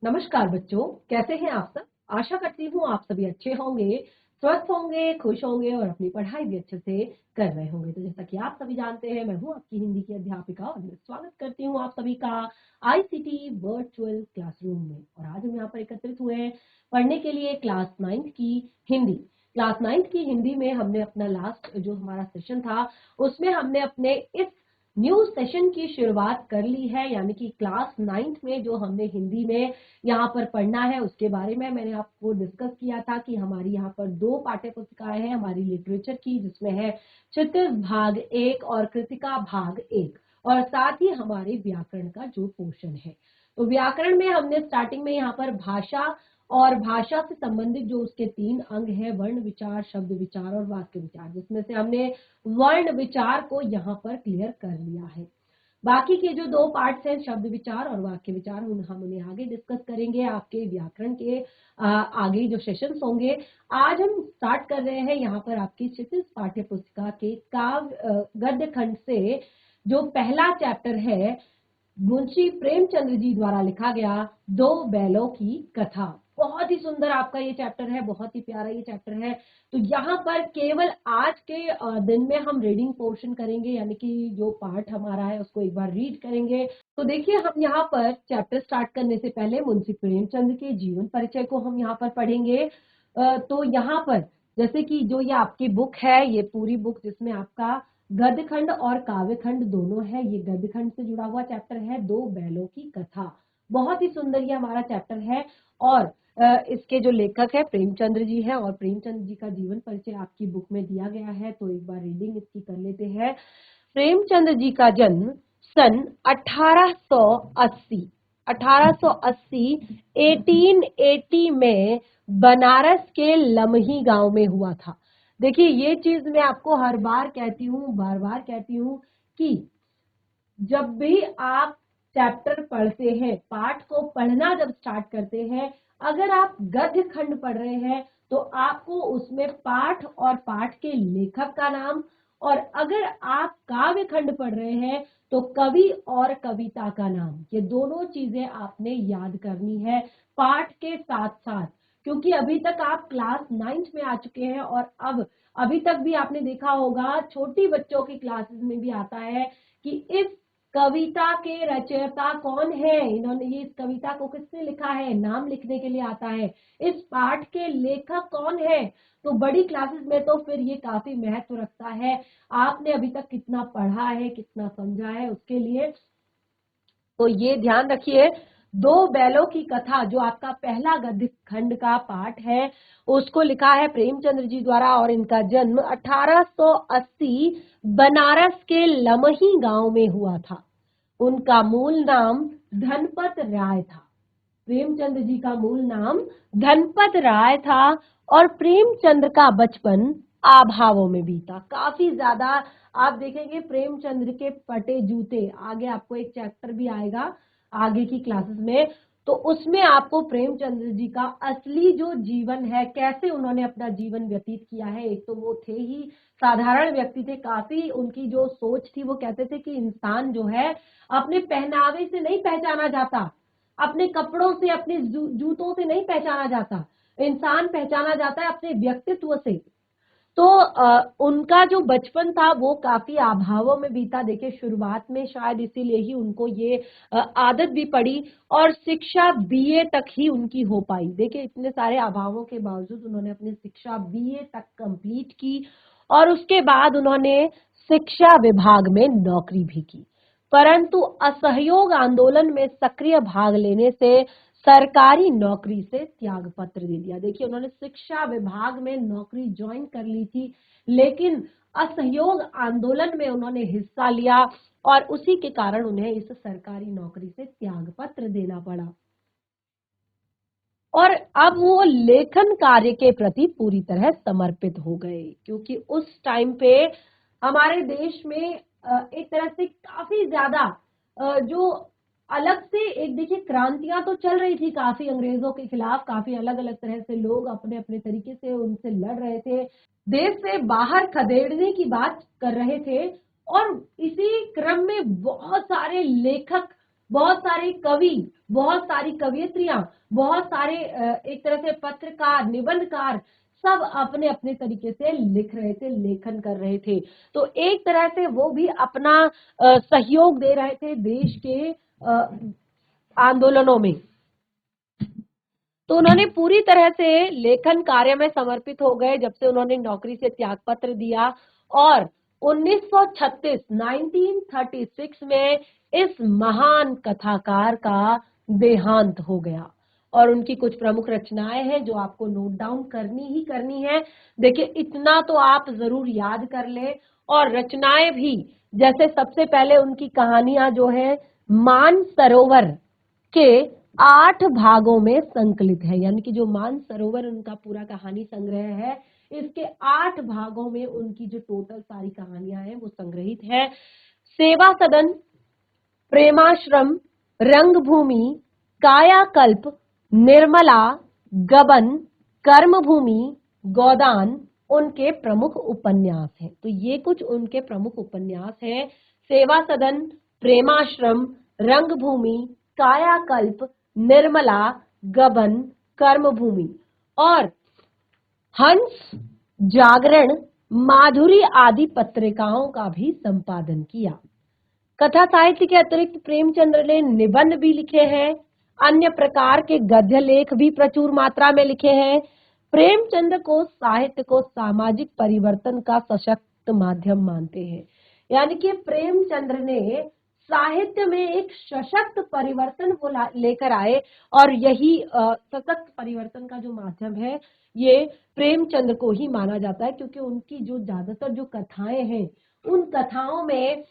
नमस्कार बच्चों, कैसे हैं आप सब। आशा करती हूँ आप सभी अच्छे होंगे, स्वस्थ होंगे, खुश होंगे और अपनी पढ़ाई भी अच्छे से कर रहे होंगे। तो जैसा कि आप सभी जानते हैं, मैं हूँ आपकी हिंदी की अध्यापिका और मैं स्वागत करती हूँ आप सभी का आईसीटी वर्चुअल क्लासरूम में। और आज हम यहाँ पर एकत्रित हुए हैं पढ़ने के लिए क्लास 9th की हिंदी। क्लास 9th की हिंदी में हमने अपना लास्ट जो हमारा सेशन था उसमें हमने अपने इस न्यू सेशन की शुरुआत कर ली है, यानी कि क्लास 9th में जो हमने हिंदी में यहाँ पर पढ़ना है उसके बारे में मैंने आपको डिस्कस किया था कि हमारी यहाँ पर 2 पाठ्य पुस्तिकाएं हैं हमारी लिटरेचर की, जिसमें है क्षितिज भाग 1 और कृतिका भाग 1 और साथ ही हमारे व्याकरण का जो पोर्शन है। तो व्याकरण में हमने स्टार्टिंग में यहाँ पर भाषा और भाषा से संबंधित जो उसके 3 अंग है, वर्ण विचार, शब्द विचार और वाक्य विचार, जिसमें से हमने वर्ण विचार को यहाँ पर क्लियर कर लिया है। बाकी के जो 2 पार्ट्स हैं, शब्द विचार और वाक्य विचार, हम उन्हें आगे डिस्कस करेंगे आपके व्याकरण के आगे जो सेशंस होंगे। आज हम स्टार्ट कर रहे हैं यहाँ पर आपकी क्षितिज पाठ्य पुस्तिका के काव्य गद्य खंड से जो पहला चैप्टर है, मुंशी प्रेमचंद्र जी द्वारा लिखा गया 2 बैलों की कथा। बहुत ही सुंदर आपका ये चैप्टर है, बहुत ही प्यारा ये चैप्टर है। तो यहाँ पर केवल आज के दिन में हम रीडिंग पोर्शन करेंगे, यानी कि जो पार्ट हमारा है उसको एक बार रीड करेंगे। तो देखिए, हम यहाँ पर चैप्टर स्टार्ट करने से पहले मुंशी प्रेमचंद के जीवन परिचय को हम यहाँ पर पढ़ेंगे। तो यहाँ पर जैसे कि जो ये आपकी बुक है, ये पूरी बुक जिसमें आपका गद्य खंड और काव्य खंड दोनों है, ये गद्य खंड से जुड़ा हुआ चैप्टर है 2 बैलों की कथा। बहुत ही सुंदर ये हमारा चैप्टर है और इसके जो लेखक है प्रेमचंद्र जी हैं और प्रेमचंद्र जी का जीवन परिचय आपकी बुक में दिया गया है। तो एक बार रीडिंग इसकी कर लेते हैं। प्रेमचंद्र जी का जन्म सन 1880 1880 में बनारस के लमही गांव में हुआ था। देखिए, ये चीज मैं आपको हर बार कहती हूँ, बार बार कहती हूँ कि जब भी आप चैप्टर पढ़ते हैं, पाठ को पढ़ना जब स्टार्ट करते हैं, अगर आप गद्य खंड पढ़ रहे हैं तो आपको उसमें पाठ और पाठ के लेखक का नाम, और अगर आप काव्य खंड पढ़ रहे हैं तो कवि और कविता का नाम, ये दोनों चीजें आपने याद करनी है पाठ के साथ साथ। क्योंकि अभी तक आप क्लास 9th में आ चुके हैं और अब अभी तक भी आपने देखा होगा छोटी बच्चों की क्लासेस में भी आता है कि इस कविता के रचयिता कौन है, इन्होंने ये इस कविता को किसने लिखा है, नाम लिखने के लिए आता है। इस पाठ के लेखक कौन है। तो बड़ी क्लासेस में तो फिर ये काफी महत्व रखता है, आपने अभी तक कितना पढ़ा है, कितना समझा है, उसके लिए। तो ये ध्यान रखिए, 2 बैलों की कथा जो आपका पहला गद्य खंड का पाठ है उसको लिखा है प्रेमचंद्र जी द्वारा और इनका जन्म 1880 बनारस के लमही गांव में हुआ था। उनका मूल नाम धनपत राय था। प्रेमचंद जी का मूल नाम धनपत राय था और प्रेमचंद्र का बचपन अभावों में बीता। काफी ज्यादा आप देखेंगे प्रेमचंद्र के फटे जूते, आगे आपको एक चैप्टर भी आएगा आगे की क्लासेस में, तो उसमें आपको प्रेमचंद्र जी का असली जो जीवन है, कैसे उन्होंने अपना जीवन व्यतीत किया है। एक तो वो थे ही साधारण व्यक्ति थे, काफी उनकी जो सोच थी, वो कहते थे कि इंसान जो है अपने पहनावे से नहीं पहचाना जाता, अपने कपड़ों से, अपने जूतों से नहीं पहचाना जाता, इंसान पहचाना जाता है अपने व्यक्तित्व से। तो उनका जो बचपन था वो काफी अभावों में बीता। देखिए, शुरुआत में शायद इसीलिए ही उनको ये आदत भी पड़ी और शिक्षा बीए तक ही उनकी हो पाई। देखिए, इतने सारे अभावों के बावजूद उन्होंने अपनी शिक्षा बीए तक कंप्लीट की और उसके बाद उन्होंने शिक्षा विभाग में नौकरी भी की। परंतु असहयोग आंदोलन में सक्रिय भाग लेने से सरकारी नौकरी से त्याग पत्र दे दिया। देखिए, उन्होंने शिक्षा विभाग में नौकरी ज्वाइन कर ली थी, लेकिन असहयोग आंदोलन में उन्होंने हिस्सा लिया और उसी के कारण उन्हें इस सरकारी नौकरी से त्याग पत्र देना पड़ा। और अब वो लेखन कार्य के प्रति पूरी तरह समर्पित हो गए, क्योंकि उस टाइम पे हमारे देश में एक तरह से काफी ज्यादा जो अलग से एक, देखिए, क्रांतियां तो चल रही थी काफी अंग्रेजों के खिलाफ, काफी अलग अलग तरह से लोग अपने अपने तरीके से उनसे लड़ रहे थे, देश से बाहर खदेड़ने की बात कर रहे थे। और इसी क्रम में बहुत सारे लेखक बहुत सारे कवि, बहुत सारी कवयित्रियां, बहुत सारे एक तरह से पत्रकार, निबंधकार, सब अपने अपने तरीके से लिख रहे थे, लेखन कर रहे थे। तो एक तरह से वो भी अपना सहयोग दे रहे थे देश के आंदोलनों में। तो उन्होंने पूरी तरह से लेखन कार्य में समर्पित हो गए जब से उन्होंने नौकरी से त्यागपत्र दिया। और 1936 में इस महान कथाकार का देहांत हो गया। और उनकी कुछ प्रमुख रचनाएं हैं जो आपको नोट डाउन करनी ही करनी है। देखिए, इतना तो आप जरूर याद कर ले। और रचनाएं भी, जैसे सबसे पहले उनकी कहानियां जो है मानसरोवर के 8 भागों में संकलित है, यानी कि जो मानसरोवर उनका पूरा कहानी संग्रह है, इसके 8 भागों में उनकी जो टोटल सारी कहानियां हैं वो संग्रहित है। सेवा सदन, प्रेमाश्रम, रंगभूमि, कायाकल्प, निर्मला, गबन, कर्मभूमि, गोदान उनके प्रमुख उपन्यास हैं। तो ये कुछ उनके प्रमुख उपन्यास हैं। सेवा सदन, प्रेमाश्रम, रंगभूमि, कायाकल्प, निर्मला, गबन, कर्मभूमि। और हंस, जागरण, माधुरी आदि पत्रिकाओं का भी संपादन किया। कथा साहित्य के अतिरिक्त प्रेमचंद्र ने निबंध भी लिखे हैं, अन्य प्रकार के गद्य लेख भी प्रचुर मात्रा में लिखे हैं। प्रेमचंद्र को साहित्य को सामाजिक परिवर्तन का सशक्त माध्यम मानते हैं, यानी कि प्रेमचंद्र ने साहित्य में एक सशक्त परिवर्तन को लेकर आए। और यही सशक्त परिवर्तन का जो माध्यम है ये प्रेमचंद्र को ही माना जाता है, क्योंकि उनकी जो ज्यादातर जो कथाएं हैं उन कथाओं में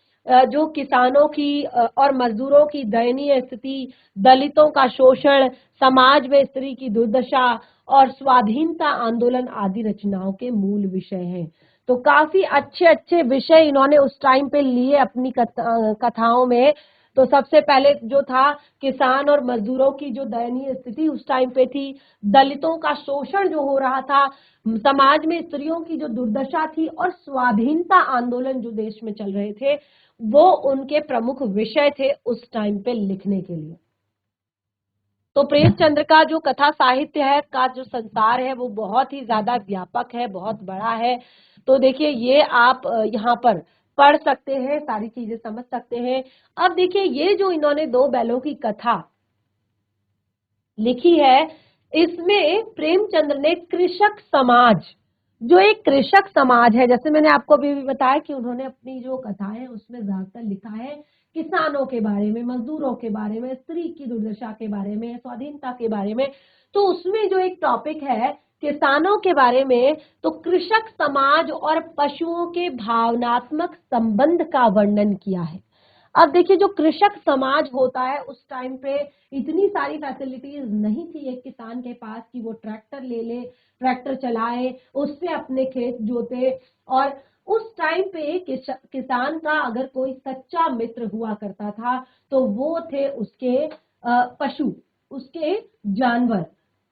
जो किसानों की और मजदूरों की दयनीय स्थिति, दलितों का शोषण, समाज में स्त्री की दुर्दशा और स्वाधीनता आंदोलन आदि रचनाओं के मूल विषय हैं। तो काफी अच्छे अच्छे विषय इन्होंने उस टाइम पे लिए अपनी कथाओं में। तो सबसे पहले जो था, किसान और मजदूरों की जो दयनीय स्थिति उस टाइम पे थी, दलितों का शोषण जो हो रहा था, समाज में स्त्रियों की जो दुर्दशा थी, और स्वाधीनता आंदोलन जो देश में चल रहे थे, वो उनके प्रमुख विषय थे उस टाइम पे लिखने के लिए। तो प्रेमचंद्र का जो कथा साहित्य है का जो संसार है वो बहुत ही ज्यादा व्यापक है, बहुत बड़ा है। तो देखिए, ये आप यहाँ पर पढ़ सकते हैं, सारी चीजें समझ सकते हैं। अब देखिए, ये जो इन्होंने 2 बैलों की कथा लिखी है, इसमें प्रेमचंद्र ने कृषक समाज, जो एक कृषक समाज है, जैसे मैंने आपको अभी भी बताया कि उन्होंने अपनी जो कथाएं है उसमें ज्यादातर लिखा है किसानों के बारे में, मजदूरों के बारे में, स्त्री की दुर्दशा के बारे में, स्वाधीनता के बारे में। तो उसमें जो एक टॉपिक है किसानों के बारे में, तो कृषक समाज और पशुओं के भावनात्मक संबंध का वर्णन किया है। अब देखिए, जो कृषक समाज होता है उस टाइम पे इतनी सारी फैसिलिटीज नहीं थी एक किसान के पास कि वो ट्रैक्टर ले ले, ट्रैक्टर चलाए, उससे अपने खेत जोते। और उस टाइम पे किसान का अगर कोई सच्चा मित्र हुआ करता था तो वो थे उसके पशु, उसके जानवर।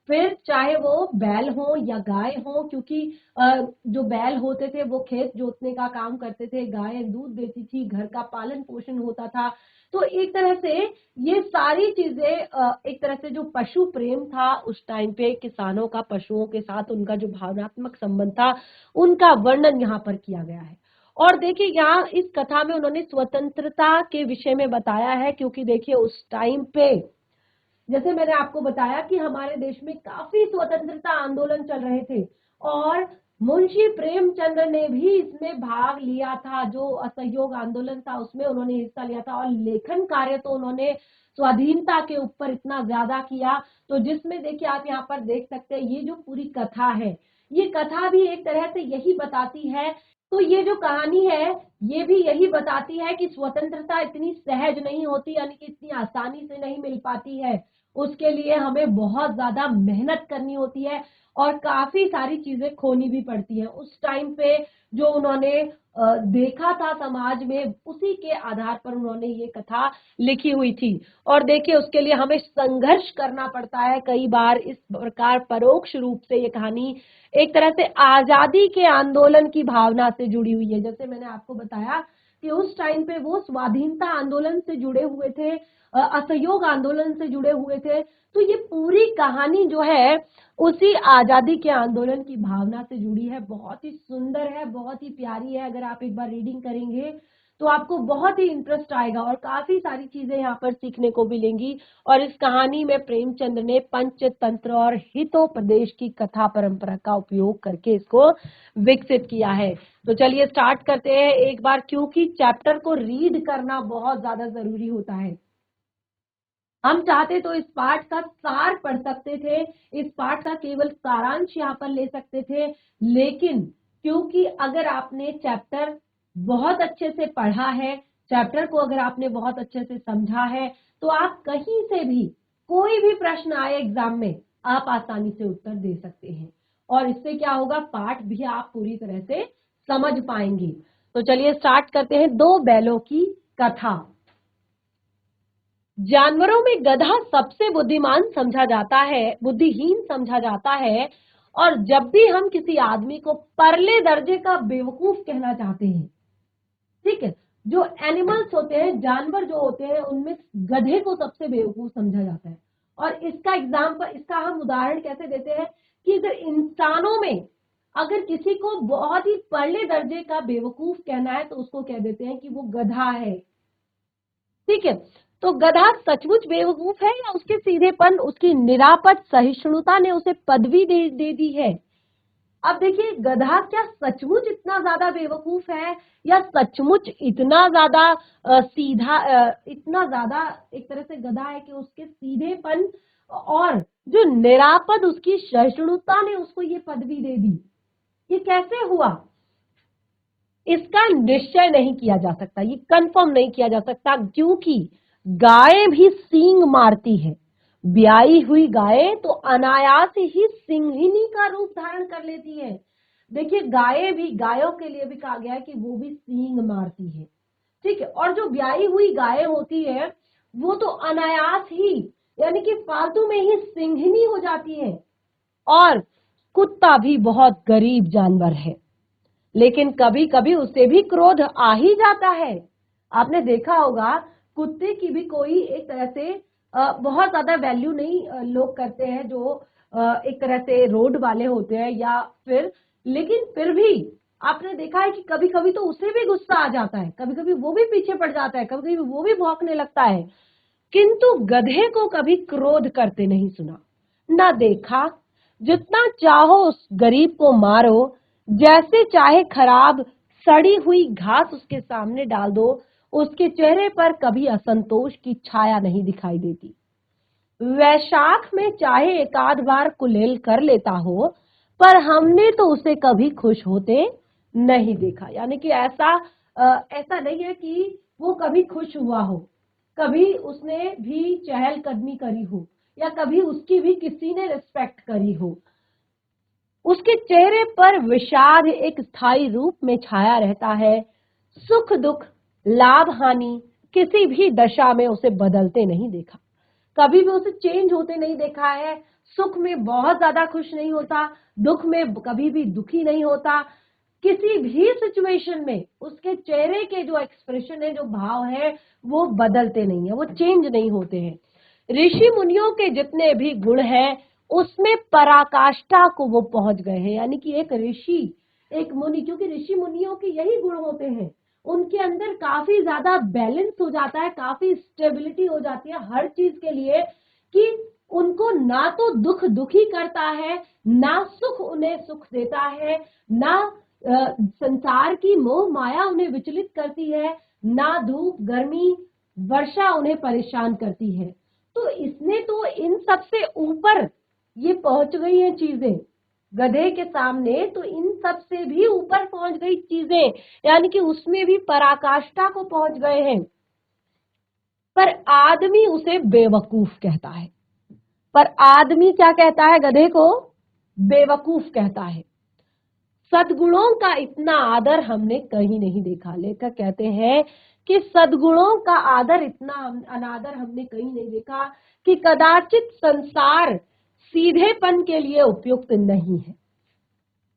फिर चाहे वो बैल हो या गाय हो, क्योंकि जो बैल होते थे वो खेत जोतने का काम करते थे, गाय दूध देती थी, घर का पालन पोषण होता था। तो एक तरह से ये सारी चीजें एक तरह से जो पशु प्रेम था उस टाइम पे किसानों का पशुओं के साथ उनका जो भावनात्मक संबंध था, उनका वर्णन यहाँ पर किया गया है। और देखिए, यहाँ इस कथा में उन्होंने स्वतंत्रता के विषय में बताया है, क्योंकि देखिए उस टाइम पे जैसे मैंने आपको बताया कि हमारे देश में काफी स्वतंत्रता आंदोलन चल रहे थे, और मुंशी प्रेमचंद्र ने भी इसमें भाग लिया था। जो असहयोग आंदोलन था उसमें उन्होंने हिस्सा लिया था, और लेखन कार्य तो उन्होंने स्वाधीनता के ऊपर इतना ज्यादा किया। तो जिसमें देखिए, आप यहाँ पर देख सकते हैं, ये जो पूरी कथा है, ये कथा भी एक तरह से यही बताती है। तो ये जो कहानी है ये भी यही बताती है कि स्वतंत्रता इतनी सहज नहीं होती, यानी कि इतनी आसानी से नहीं मिल पाती है। उसके लिए हमें बहुत ज्यादा मेहनत करनी होती है, और काफी सारी चीजें खोनी भी पड़ती हैं। उस टाइम पे जो उन्होंने देखा था समाज में, उसी के आधार पर उन्होंने ये कथा लिखी हुई थी। और देखिए, उसके लिए हमें संघर्ष करना पड़ता है कई बार। इस प्रकार परोक्ष रूप से ये कहानी एक तरह से आजादी के आंदोलन की भावना से जुड़ी हुई है। जैसे मैंने आपको बताया कि उस टाइम पे वो स्वाधीनता आंदोलन से जुड़े हुए थे, असहयोग आंदोलन से जुड़े हुए थे। तो ये पूरी कहानी जो है उसी आजादी के आंदोलन की भावना से जुड़ी है। बहुत ही सुंदर है, बहुत ही प्यारी है। अगर आप एक बार रीडिंग करेंगे तो आपको बहुत ही इंटरेस्ट आएगा और काफी सारी चीजें यहाँ पर सीखने को मिलेंगी। और इस कहानी में प्रेमचंद ने पंचतंत्र और हितोपदेश की कथा परंपरा का उपयोग करके इसको विकसित किया है। तो चलिए स्टार्ट करते हैं एक बार, क्योंकि चैप्टर को रीड करना बहुत ज्यादा जरूरी होता है। हम चाहते तो इस पाठ का सार पढ़ सकते थे, इस पाठ का केवल सारांश यहाँ पर ले सकते थे, लेकिन क्योंकि अगर आपने चैप्टर बहुत अच्छे से पढ़ा है, चैप्टर को अगर आपने बहुत अच्छे से समझा है, तो आप कहीं से भी कोई भी प्रश्न आए एग्जाम में आप आसानी से उत्तर दे सकते हैं। और इससे क्या होगा, पाठ भी आप पूरी तरह से समझ पाएंगे। तो चलिए स्टार्ट करते हैं। दो बैलों की कथा। जानवरों में गधा सबसे बुद्धिमान समझा जाता है, बुद्धिहीन समझा जाता है। और जब भी हम किसी आदमी को परले दर्जे का बेवकूफ कहना चाहते हैं, ठीक है, जो एनिमल्स होते हैं, जानवर जो होते हैं, उनमें गधे को सबसे बेवकूफ समझा जाता है। और इसका एग्जाम्पल, इसका हम उदाहरण कैसे देते हैं कि अगर इंसानों में अगर किसी को बहुत ही परले दर्जे का बेवकूफ कहना है तो उसको कह देते हैं कि वो गधा है। ठीक है, तो गधा सचमुच बेवकूफ है या उसके सीधेपन, उसकी निरापद सहिष्णुता ने उसे पदवी दे दी है? अब देखिए, गधा क्या सचमुच इतना ज्यादा बेवकूफ है या सचमुच इतना ज्यादा सीधा, इतना ज्यादा एक तरह से गधा है कि उसके सीधेपन और जो निरापद उसकी सहिष्णुता ने उसको ये पदवी दे दी? ये कैसे हुआ? इसका निश्चय नहीं किया जा सकता, ये कंफर्म नहीं किया जा सकता, क्योंकि गाय भी सींग मारती है। ब्याई हुई गाय तो अनायास ही सिंहिनी का रूप धारण कर लेती है। देखिए, गायों के लिए भी कहा गया है कि वो भी सींग मारती है। ठीक है, और जो ब्याई हुई गाय होती है वो तो अनायास ही, यानी कि फालतू में ही सिंहिनी हो जाती है। और कुत्ता भी बहुत गरीब जानवर है, लेकिन कभी कभी उसे भी क्रोध आ ही जाता है। आपने देखा होगा, कुत्ते की भी कोई एक तरह से बहुत ज्यादा वैल्यू नहीं लोग करते हैं, जो एक तरह से रोड वाले होते हैं या फिर, लेकिन फिर भी आपने देखा है कि कभी कभी तो उसे भी गुस्सा आ जाता है, कभी कभी वो भी पीछे पड़ जाता है, कभी कभी वो भी भौंकने लगता है। किंतु गधे को कभी क्रोध करते नहीं सुना, ना देखा। जितना चाहो उस गरीब को मारो, जैसे चाहे खराब सड़ी हुई घास उसके सामने डाल दो, उसके चेहरे पर कभी असंतोष की छाया नहीं दिखाई देती। वैशाख में चाहे एक आध बार कुलेल कर लेता हो, पर हमने तो उसे कभी खुश होते नहीं देखा। यानी कि ऐसा नहीं है कि वो कभी खुश हुआ हो, कभी उसने भी चहलकदमी करी हो या कभी उसकी भी किसी ने रिस्पेक्ट करी हो। उसके चेहरे पर विषाद एक स्थायी रूप में छाया रहता है। सुख दुख, लाभ हानि, किसी भी दशा में उसे बदलते नहीं देखा, कभी भी उसे चेंज होते नहीं देखा है। सुख में बहुत ज्यादा खुश नहीं होता, दुख में कभी भी दुखी नहीं होता। किसी भी सिचुएशन में उसके चेहरे के जो एक्सप्रेशन है, जो भाव है, वो बदलते नहीं है, वो चेंज नहीं होते हैं। ऋषि मुनियों के जितने भी गुण हैं उसमें पराकाष्ठा को वो पहुंच गए हैं। यानी कि एक ऋषि, एक मुनि, क्योंकि ऋषि मुनियों के यही गुण होते हैं, उनके अंदर काफी ज्यादा बैलेंस हो जाता है, काफी स्टेबिलिटी हो जाती है हर चीज के लिए, कि उनको ना तो दुख दुखी करता है, ना सुख उन्हें सुख देता है, ना संसार की मोह माया उन्हें विचलित करती है, ना धूप गर्मी वर्षा उन्हें परेशान करती है। तो इसने तो इन सब से ऊपर ये पहुंच गई हैं चीजें, गधे के सामने तो इन सब से भी ऊपर पहुंच गई चीजें, यानी कि उसमें भी पराकाष्ठा को पहुंच गए हैं। पर आदमी उसे बेवकूफ कहता है, पर आदमी क्या कहता है? गधे को बेवकूफ कहता है। सद्गुणों का इतना आदर हमने कहीं नहीं देखा। लेखक कहते हैं कि सद्गुणों का आदर, इतना अनादर हमने कहीं नहीं देखा, कि कदाचित संसार सीधेपन के लिए उपयुक्त नहीं है।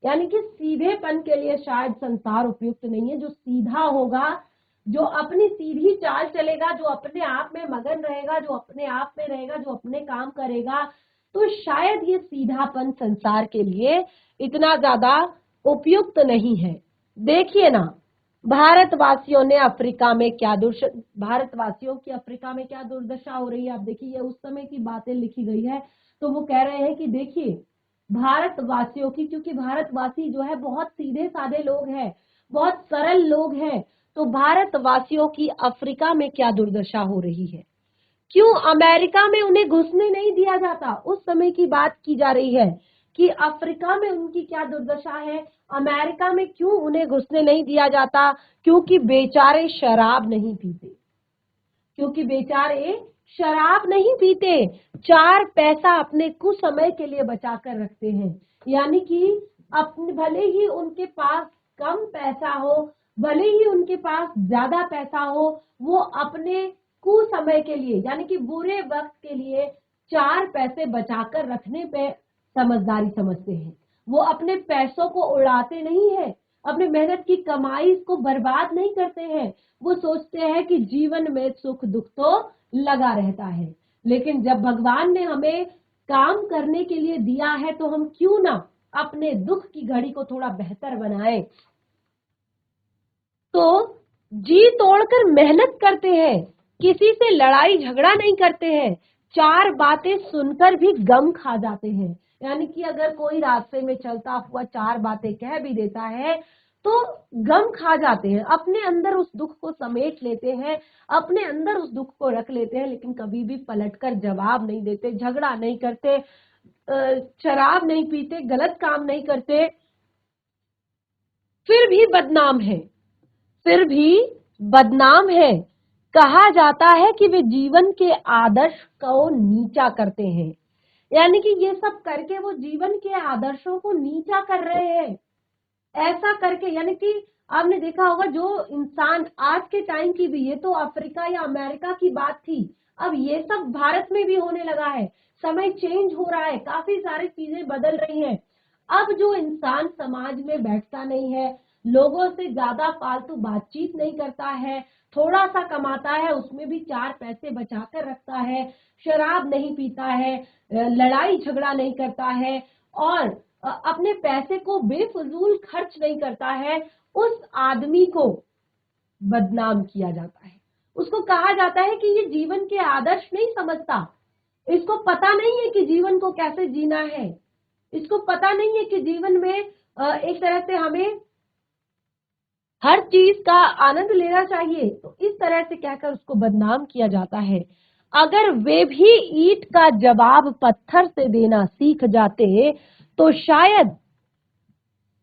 यानी कि सीधेपन के लिए शायद संसार उपयुक्त नहीं है। जो सीधा होगा, जो अपनी सीधी चाल चलेगा, जो अपने आप में मगन रहेगा, जो अपने आप में रहेगा, जो अपने काम करेगा, तो शायद ये सीधापन संसार के लिए इतना ज्यादा उपयुक्त नहीं है। देखिए ना, भारतवासियों ने अफ्रीका में क्या भारतवासियों की अफ्रीका में क्या दुर्दशा हो रही है। आप देखिए, ये उस समय की बातें लिखी गई है। तो वो कह रहे हैं कि देखिए भारतवासियों की, क्योंकि भारतवासी जो है बहुत सीधे साधे लोग हैं, बहुत सरल लोग हैं, तो भारतवासियों की अफ्रीका में क्या दुर्दशा हो रही है। क्यों अमेरिका में उन्हें घुसने नहीं दिया जाता। उस समय की बात की जा रही है कि अफ्रीका में उनकी क्या दुर्दशा है, अमेरिका में क्यों उन्हें घुसने नहीं दिया जाता। क्योंकि बेचारे शराब नहीं पीते, क्योंकि बेचारे शराब नहीं पीते, 4 पैसा अपने कुछ समय के लिए बचा कर रखते हैं। यानी कि अपने भले ही उनके पास कम पैसा हो, भले ही उनके पास ज्यादा पैसा हो, वो अपने कुछ समय के लिए यानी कि बुरे वक्त के लिए 4 पैसे बचाकर रखने पे समझदारी समझते हैं। वो अपने पैसों को उड़ाते नहीं है, अपने मेहनत की कमाई को बर्बाद नहीं करते हैं। वो सोचते हैं कि जीवन में सुख दुख तो लगा रहता है, लेकिन जब भगवान ने हमें काम करने के लिए दिया है तो हम क्यों ना अपने दुख की घड़ी को थोड़ा बेहतर बनाएं। तो जी तोड़कर मेहनत करते हैं, किसी से लड़ाई झगड़ा नहीं करते हैं, 4 बातें सुनकर भी गम खा जाते हैं। यानी कि अगर कोई रास्ते में चलता हुआ 4 बातें कह भी देता है तो गम खा जाते हैं, अपने अंदर उस दुख को समेट लेते हैं, अपने अंदर उस दुख को रख लेते हैं, लेकिन कभी भी पलटकर जवाब नहीं देते, झगड़ा नहीं करते, शराब नहीं पीते, गलत काम नहीं करते, फिर भी बदनाम है, फिर भी बदनाम है। कहा जाता है कि वे जीवन के आदर्श को नीचा करते हैं। यानी कि ये सब करके वो जीवन के आदर्शों को नीचा कर रहे हैं। ऐसा करके, यानी कि आपने देखा होगा जो इंसान आज के टाइम की भी, ये तो अफ्रीका या अमेरिका की बात थी, अब ये सब भारत में भी होने लगा है। समय चेंज हो रहा है, काफी सारी चीजें बदल रही हैं। अब जो इंसान समाज में बैठता नहीं है, लोगों से ज्यादा फालतू बातचीत नहीं करता है, थोड़ा सा कमाता है उसमें भी 4 पैसे बचा कर रखता है, शराब नहीं पीता है, लड़ाई झगड़ा नहीं करता है, और अपने पैसे को बेफजूल खर्च नहीं करता है, उस आदमी को बदनाम किया जाता है। उसको कहा जाता है कि ये जीवन के आदर्श नहीं समझता, इसको पता नहीं है कि जीवन को कैसे जीना है, इसको पता नहीं है कि जीवन में एक तरह से हमें हर चीज का आनंद लेना चाहिए। तो इस तरह से कहकर उसको बदनाम किया जाता है। अगर वे भी ईंट का जवाब पत्थर से देना सीख जाते तो शायद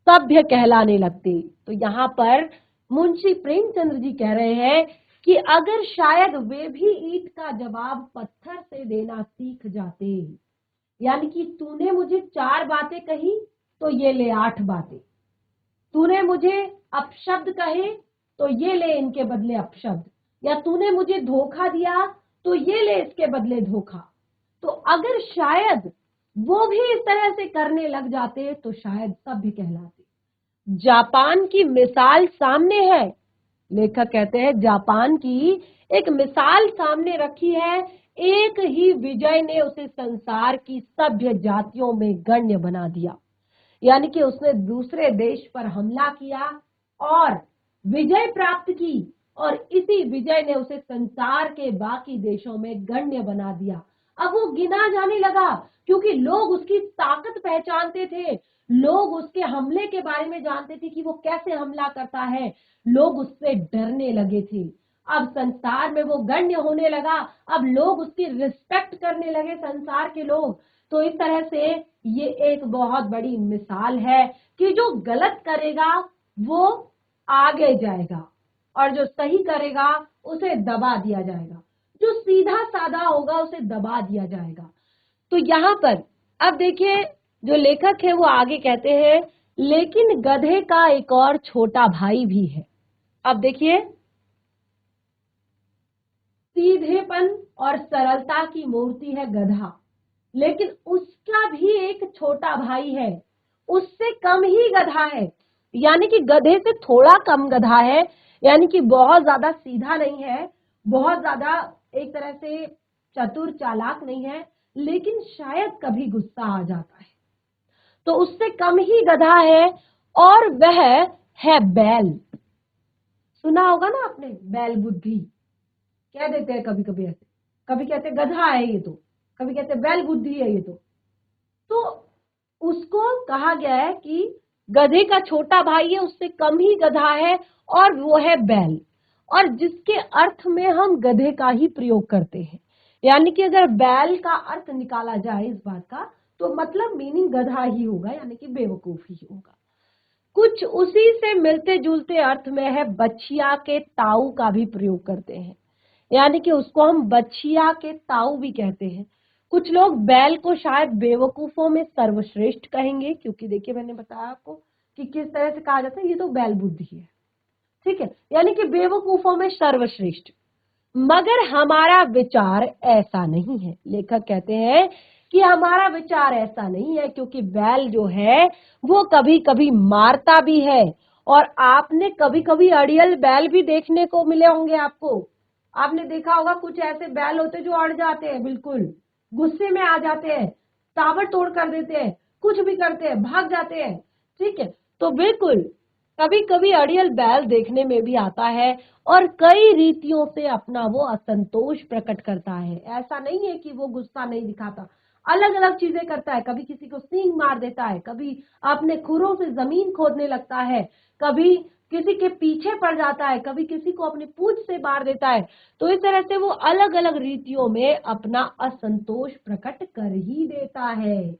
सभ्य कहलाने लगते। तो यहाँ पर मुंशी प्रेमचंद्र जी कह रहे हैं कि अगर शायद वे भी ईंट का जवाब पत्थर से देना सीख जाते, यानी कि तूने मुझे 4 बातें कही तो ये ले 8 बातें, तूने मुझे अपशब्द कहे तो ये ले इनके बदले अपशब्द, या तूने मुझे धोखा दिया तो ये ले इसके बदले धोखा। तो अगर शायद वो भी इस तरह से करने लग जाते तो शायद सभ्य कहलाते। जापान की मिसाल सामने है, लेखक कहते हैं जापान की एक मिसाल सामने रखी है, एक ही विजय ने उसे संसार की सभ्य जातियों में गण्य बना दिया। यानी कि उसने दूसरे देश पर हमला किया और विजय प्राप्त की, और इसी विजय ने उसे संसार के बाकी देशों में गण्य बना दिया। अब वो गिना जाने लगा, क्योंकि लोग उसकी ताकत पहचानते थे, लोग उसके हमले के बारे में जानते थे कि वो कैसे हमला करता है, लोग उससे डरने लगे थे। अब संसार में वो गण्य होने लगा, अब लोग उसकी रिस्पेक्ट करने लगे, संसार के लोग। तो इस तरह से ये एक बहुत बड़ी मिसाल है कि जो गलत करेगा वो आगे जाएगा, और जो सही करेगा उसे दबा दिया जाएगा, जो सीधा साधा होगा उसे दबा दिया जाएगा। तो यहाँ पर अब देखिए, जो लेखक है वो आगे कहते हैं, लेकिन गधे का एक और छोटा भाई भी है। अब देखिए, सीधेपन और सरलता की मूर्ति है गधा, लेकिन उसका भी एक छोटा भाई है, उससे कम ही गधा है, यानी कि गधे से थोड़ा कम गधा है, यानी कि बहुत ज्यादा सीधा नहीं है, बहुत ज्यादा एक तरह से चतुर चालाक नहीं है, लेकिन शायद कभी गुस्सा आ जाता है, तो उससे कम ही गधा है, और वह है बैल। सुना होगा ना आपने, बैल बुद्धि कह देते हैं कभी कभी ऐसे, कभी कहते हैं गधा है ये तो, कभी कहते हैं बैल बुद्धि है ये तो उसको कहा गया है कि गधे का छोटा भाई है, उससे कम ही गधा है, और वो है बैल, और जिसके अर्थ में हम गधे का ही प्रयोग करते हैं। यानी कि अगर बैल का अर्थ निकाला जाए इस बात का, तो मतलब मीनिंग गधा ही होगा, यानी कि बेवकूफ ही होगा। कुछ उसी से मिलते जुलते अर्थ में है, बछिया के ताऊ का भी प्रयोग करते हैं, यानी कि उसको हम बछिया के ताऊ भी कहते हैं। कुछ लोग बैल को शायद बेवकूफों में सर्वश्रेष्ठ कहेंगे, क्योंकि देखिए मैंने बताया आपको कि किस तरह से कहा जाता है, ये तो बैल बुद्धि है, ठीक है, यानी कि बेवकूफों में सर्वश्रेष्ठ। मगर हमारा विचार ऐसा नहीं है। लेखक कहते हैं कि हमारा विचार ऐसा नहीं है, क्योंकि बैल जो है वो कभी कभी मारता भी है, और आपने कभी कभी अड़ियल बैल भी देखने को मिले होंगे। आपने देखा होगा कुछ ऐसे बैल होते जो अड़ जाते हैं, बिल्कुल गुस्से में आ जाते हैं, ताबड़तोड़ कर देते हैं, कुछ भी करते हैं, भाग जाते हैं, ठीक है। तो बिल्कुल कभी कभी अड़ियल बैल देखने में भी आता है, और कई रीतियों से अपना वो असंतोष प्रकट करता है। ऐसा नहीं है कि वो गुस्सा नहीं दिखाता, अलग अलग चीजें करता है। कभी किसी को सींग मार देता है, कभी अपने खुरों से जमीन खोदने लगता है, कभी किसी के पीछे पड़ जाता है, कभी किसी को अपनी पूंछ से मार देता है। तो इस तरह से वो अलग अलग रीतियों में अपना असंतोष प्रकट कर ही देता है।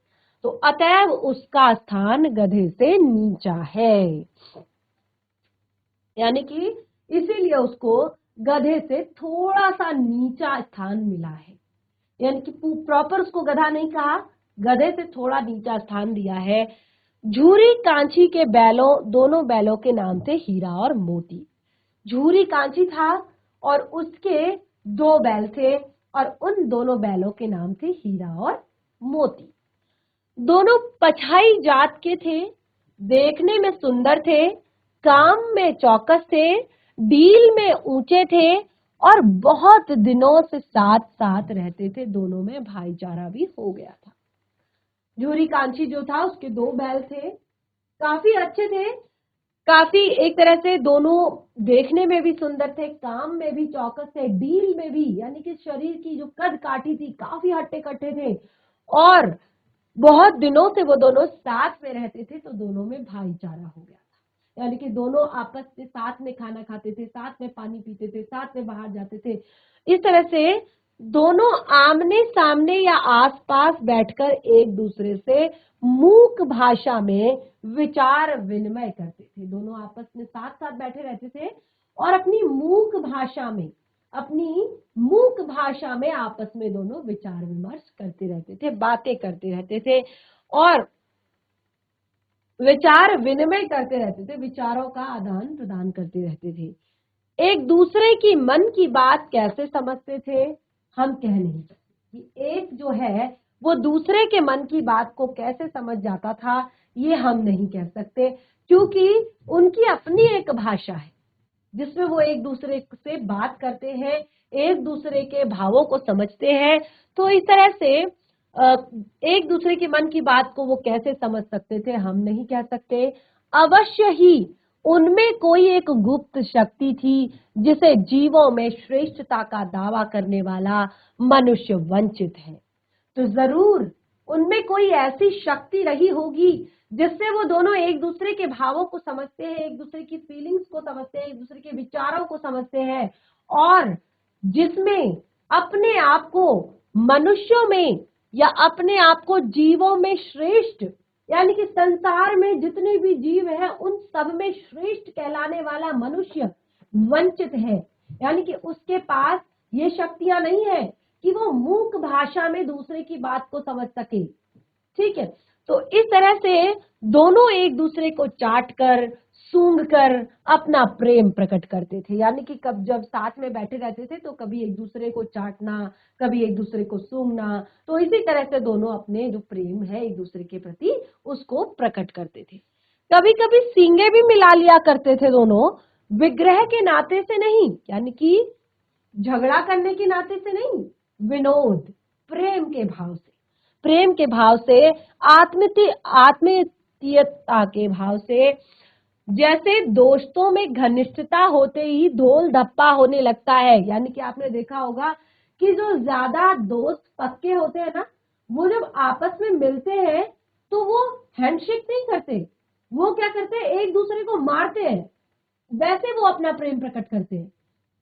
तो अतएव उसका स्थान गधे से नीचा है, यानी कि इसीलिए उसको गधे से थोड़ा सा नीचा स्थान मिला है, यानी कि प्रॉपर उसको गधा नहीं कहा, गधे से थोड़ा नीचा स्थान दिया है। झूरी कांची के बैलों, दोनों बैलों के नाम थे हीरा और मोती। झूरी कांची था और उसके दो बैल थे, और उन दोनों बैलों के नाम थे हीरा और मोती। दोनों पछाई जात के थे, देखने में सुंदर थे, काम में चौकस थे, डील में ऊंचे थे, और बहुत दिनों से साथ साथ रहते थे। दोनों में भाईचारा भी हो गया था। झूरी कांची जो था उसके दो बैल थे, काफी अच्छे थे, काफी एक तरह से दोनों देखने में भी सुंदर थे, काम में भी चौकस थे, डील में भी, यानी कि शरीर की जो कद काठी थी काफी हट्टे कट्टे थे, और बहुत दिनों से वो दोनों साथ में रहते थे। तो दोनों में भाईचारा हो गया था, यानी कि दोनों आपस में साथ में खाना खाते थे, साथ में पानी पीते थे, साथ में बाहर जाते थे। इस तरह से दोनों आमने सामने या आसपास बैठकर एक दूसरे से मूक भाषा में विचार विनिमय करते थे। दोनों आपस में साथ साथ बैठे रहते थे, और अपनी मूक भाषा में आपस में दोनों विचार विमर्श करते रहते थे, बातें करते रहते थे, और विचार विनिमय करते रहते थे, विचारों का आदान प्रदान करते रहते थे। एक दूसरे की मन की बात कैसे समझते थे, हम कह नहीं सकते कि एक जो है वो दूसरे के मन की बात को कैसे समझ जाता था, ये हम नहीं कह सकते, क्योंकि उनकी अपनी एक भाषा है जिसमें वो एक दूसरे से बात करते हैं, एक दूसरे के भावों को समझते हैं। तो इस तरह से एक दूसरे के मन की बात को वो कैसे समझ सकते थे, हम नहीं कह सकते। अवश्य ही उनमें कोई एक गुप्त शक्ति थी जिसे जीवों में श्रेष्ठता का दावा करने वाला मनुष्य वंचित है। तो जरूर उनमें कोई ऐसी शक्ति रही होगी जिससे वो दोनों एक दूसरे के भावों को समझते हैं, एक दूसरे की फीलिंग्स को समझते हैं, एक दूसरे के विचारों को समझते हैं, और जिसमें अपने आप को मनुष्यों में या अपने आप को जीवों में श्रेष्ठ, यानी कि संसार में जितने भी जीव हैं उन सब में श्रेष्ठ कहलाने वाला मनुष्य वंचित है। यानी कि उसके पास ये शक्तियां नहीं है कि वो मूक भाषा में दूसरे की बात को समझ सके, ठीक है। तो इस तरह से दोनों एक दूसरे को चाट कर, सूंघ कर अपना प्रेम प्रकट करते थे। यानी कि कब जब साथ में बैठे रहते थे तो कभी एक दूसरे को चाटना, कभी एक दूसरे को सूंघना, तो इसी तरह से दोनों अपने जो प्रेम है एक दूसरे के प्रति उसको प्रकट करते थे। कभी कभी सींगे भी मिला लिया करते थे दोनों, विग्रह के नाते से नहीं, यानी कि झगड़ा करने के नाते से नहीं, विनोद, प्रेम के भाव से, प्रेम के भाव से, आत्मीयता के भाव से। जैसे दोस्तों में घनिष्ठता होते ही धोल धप्पा होने लगता है, यानी कि आपने देखा होगा कि जो ज्यादा दोस्त पक्के होते हैं ना, वो जब आपस में मिलते हैं तो वो हैंडशेक नहीं करते, वो क्या करते हैं, एक दूसरे को मारते हैं, वैसे वो अपना प्रेम प्रकट करते हैं।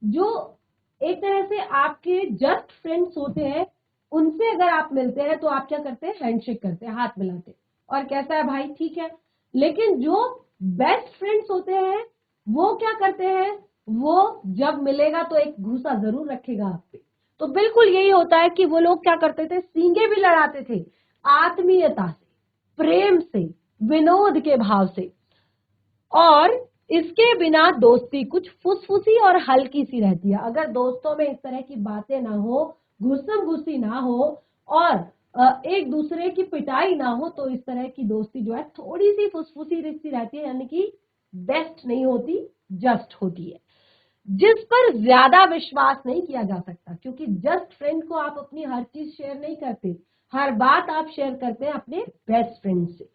जो एक तरह से आपके जस्ट फ्रेंड्स होते हैं, उनसे अगर आप मिलते हैं तो आप क्या करते हैं, हैंडशेक करते हैं, हाथ मिलाते हैं, और कैसा है भाई, ठीक है। लेकिन जो बेस्ट फ्रेंड्स होते हैं वो क्या करते हैं, वो जब मिलेगा तो एक घूसा जरूर रखेगा आप पे। तो बिल्कुल यही होता है कि वो लोग क्या करते थे, सींगे भी लड़ाते थे, आत्मीयता से, प्रेम से, विनोद के भाव से। और इसके बिना दोस्ती कुछ फुसफुसी और हल्की सी रहती है। अगर दोस्तों में इस तरह की बातें ना हो, घुसम घुसी ना हो, और एक दूसरे की पिटाई ना हो, तो इस तरह की दोस्ती जो है थोड़ी सी फुसफुसी सी रहती है, यानी कि बेस्ट नहीं होती, जस्ट होती है। जिस पर ज्यादा विश्वास नहीं किया जा सकता, क्योंकि जस्ट फ्रेंड को आप अपनी हर चीज शेयर नहीं करते, हर बात आप शेयर करते हैं अपने बेस्ट फ्रेंड से।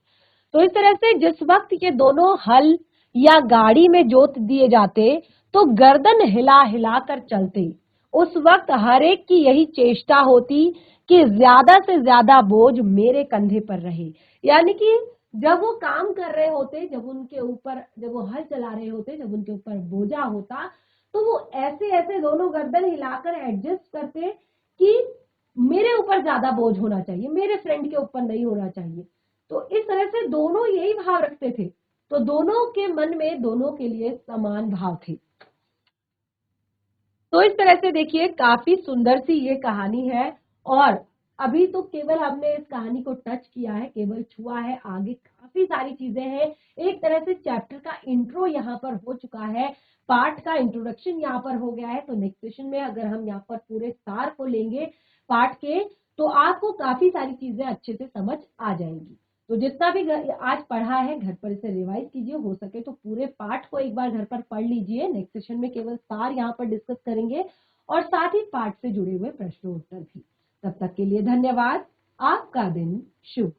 तो इस तरह से जिस वक्त ये दोनों हल या गाड़ी में जोत दिए जाते तो गर्दन हिला हिला कर चलते, उस वक्त हर एक की यही चेष्टा होती कि ज्यादा से ज्यादा बोझ मेरे कंधे पर रहे। यानी कि जब वो काम कर रहे होते, जब उनके ऊपर, जब वो हल चला रहे होते, जब उनके ऊपर बोझा होता, तो वो ऐसे ऐसे दोनों गर्दन हिलाकर एडजस्ट करते कि मेरे ऊपर ज्यादा बोझ होना चाहिए, मेरे फ्रेंड के ऊपर नहीं होना चाहिए। तो इस तरह से दोनों यही भाव रखते थे, तो दोनों के मन में दोनों के लिए समान भाव थे। तो इस तरह से देखिए काफी सुंदर सी ये कहानी है। और अभी तो केवल हमने इस कहानी को टच किया है, केवल छुआ है, आगे काफी सारी चीजें हैं। एक तरह से चैप्टर का इंट्रो यहाँ पर हो चुका है, पाठ का इंट्रोडक्शन यहाँ पर हो गया है। तो नेक्स्ट सेशन में अगर हम यहाँ पर पूरे सार को लेंगे पाठ के, तो आपको काफी सारी चीजें अच्छे से समझ आ जाएंगी। तो जितना भी आज पढ़ा है घर पर इसे रिवाइज कीजिए, हो सके तो पूरे पाठ को एक बार घर पर पढ़ लीजिए। नेक्स्ट सेशन में केवल सार यहाँ पर डिस्कस करेंगे, और साथ ही पाठ से जुड़े हुए प्रश्न उत्तर भी। तब तक के लिए धन्यवाद। आपका दिन शुभ।